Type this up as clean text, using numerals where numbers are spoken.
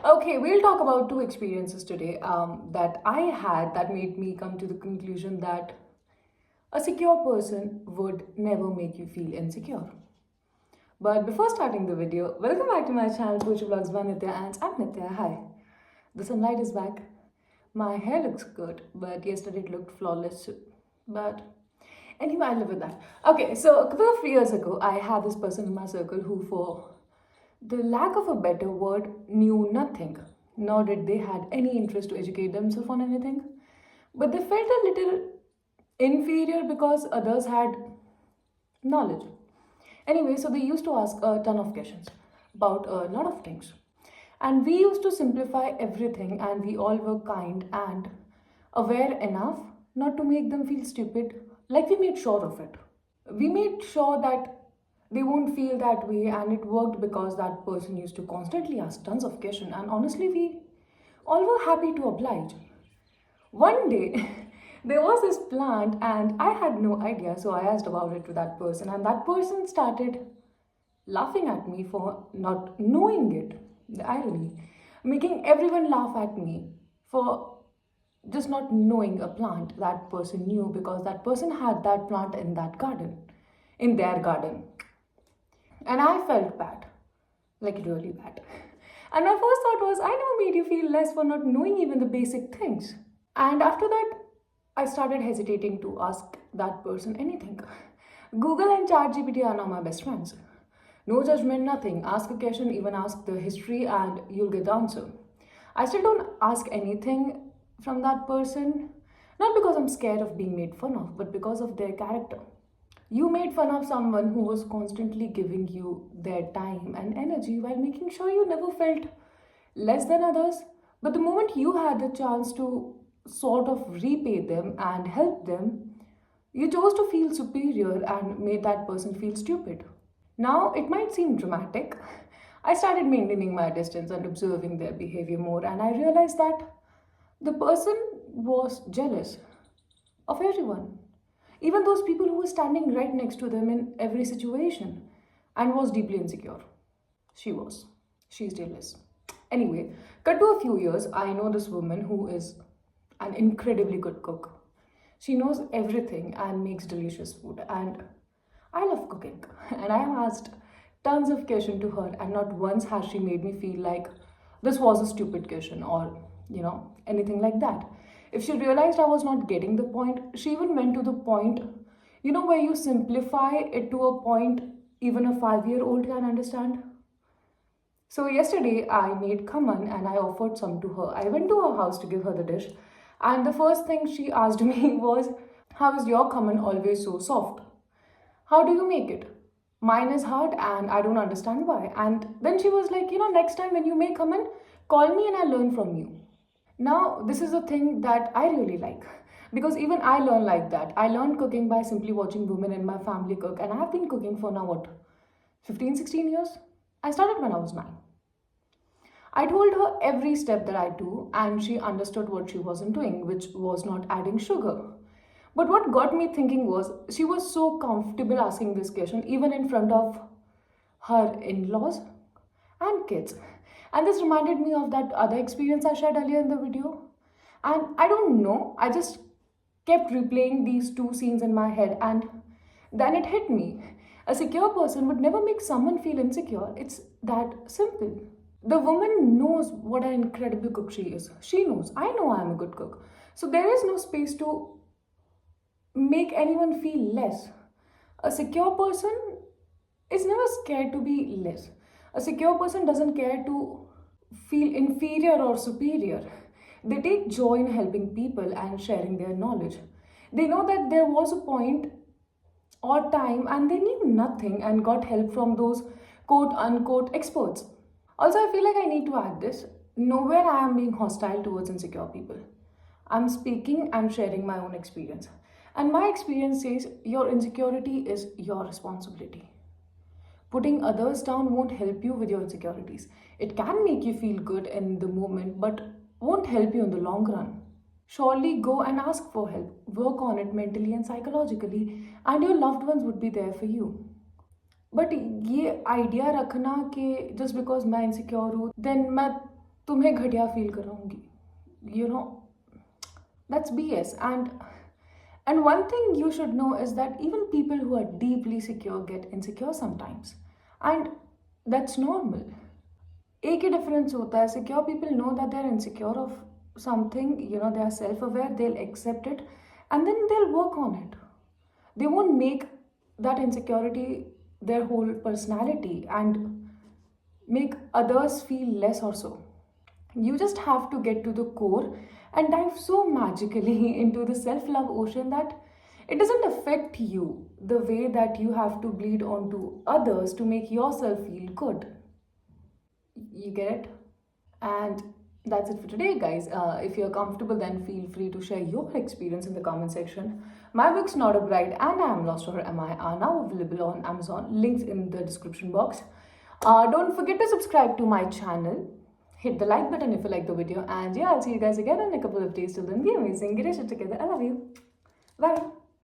Okay, we'll talk about two experiences today that I had that made me come to the conclusion that a secure person would never make you feel insecure. But before starting the video, welcome back to my channel, Poetry Vlogs by Nitya, and I'm Nitya. Hi. The sunlight is back. My hair looks good, but yesterday it looked flawless. But anyway, I live with that. Okay, so a couple of years ago, I had this person in my circle who, for the lack of a better word, knew nothing, nor did they had any interest to educate themselves on anything. But they felt a little inferior because others had knowledge. Anyway, so they used to ask a ton of questions about a lot of things. And we used to simplify everything, and we all were kind and aware enough not to make them feel stupid, like we made sure of it. We made sure that they won't feel that way, and it worked because that person used to constantly ask tons of questions, and honestly, we all were happy to oblige. One day, there was this plant, and I had no idea, so I asked about it to that person, and that person started laughing at me for not knowing it. The irony, making everyone laugh at me for just not knowing a plant that person knew because that person had that plant in that garden, in their garden. And I felt bad, like really bad. And my first thought was, I never made you feel less for not knowing even the basic things. And after that, I started hesitating to ask that person anything. Google and ChatGPT are now my best friends. No judgment, nothing. Ask a question, even ask the history, and you'll get the answer. I still don't ask anything from that person, not because I'm scared of being made fun of, but because of their character. You made fun of someone who was constantly giving you their time and energy while making sure you never felt less than others. But the moment you had the chance to sort of repay them and help them, you chose to feel superior and made that person feel stupid. Now, it might seem dramatic. I started maintaining my distance and observing their behavior more, and I realized that the person was jealous of everyone, even those people who were standing right next to them in every situation, and was deeply insecure. She was. She still is. Anyway, cut to a few years, I know this woman who is an incredibly good cook. She knows everything and makes delicious food. And I love cooking. And I have asked tons of questions to her, and not once has she made me feel like this was a stupid question or, anything like that. If she realized I was not getting the point, she even went to the point, where you simplify it to a point even a 5-year-old can understand. So yesterday I made khaman and I offered some to her. I went to her house to give her the dish, and the first thing she asked me was, "How is your khaman always so soft? How do you make it? Mine is hard and I don't understand why." And then she was like, "Next time when you make khaman, call me and I'll learn from you." Now, this is a thing that I really like because even I learn like that. I learned cooking by simply watching women in my family cook, and I have been cooking for now, 15, 16 years? I started when I was 9. I told her every step that I do, and she understood what she wasn't doing, which was not adding sugar. But what got me thinking was she was so comfortable asking this question, even in front of her in laws and kids. And this reminded me of that other experience I shared earlier in the video. And I don't know, I just kept replaying these two scenes in my head, and then it hit me. A secure person would never make someone feel insecure. It's that simple. The woman knows what an incredible cook she is. She knows. I know I'm a good cook. So there is no space to make anyone feel less. A secure person is never scared to be less. A secure person doesn't care to feel inferior or superior. They take joy in helping people and sharing their knowledge. They know that there was a point or time and they knew nothing and got help from those quote unquote experts. Also, I feel like I need to add this. Nowhere I am being hostile towards insecure people. I'm speaking and sharing my own experience. And my experience says your insecurity is your responsibility. Putting others down won't help you with your insecurities. It can make you feel good in the moment, but won't help you in the long run. Surely go and ask for help. Work on it mentally and psychologically, and your loved ones would be there for you. But ये idea रखना कि just because मैं insecure हूँ then मैं तुम्हें घटिया feel कराऊंगी. You know, that's BS. And one thing you should know is that even people who are deeply secure get insecure sometimes. And that's normal. एक ही difference होता है. Secure people know that they're insecure of something, they are self-aware, they'll accept it, and then they'll work on it. They won't make that insecurity their whole personality and make others feel less or so. You just have to get to the core and dive so magically into the self love ocean that it doesn't affect you the way that you have to bleed onto others to make yourself feel good. You get it? And that's it for today, guys. If you're comfortable, then feel free to share your experience in the comment section. My books, Not a Bride and I Am Lost or Am I, are now available on Amazon. Links in the description box. Don't forget to subscribe to my channel. Hit the like button if you like the video. And yeah, I'll see you guys again in a couple of days. Till then, be amazing. Get your shit together. I love you. Bye.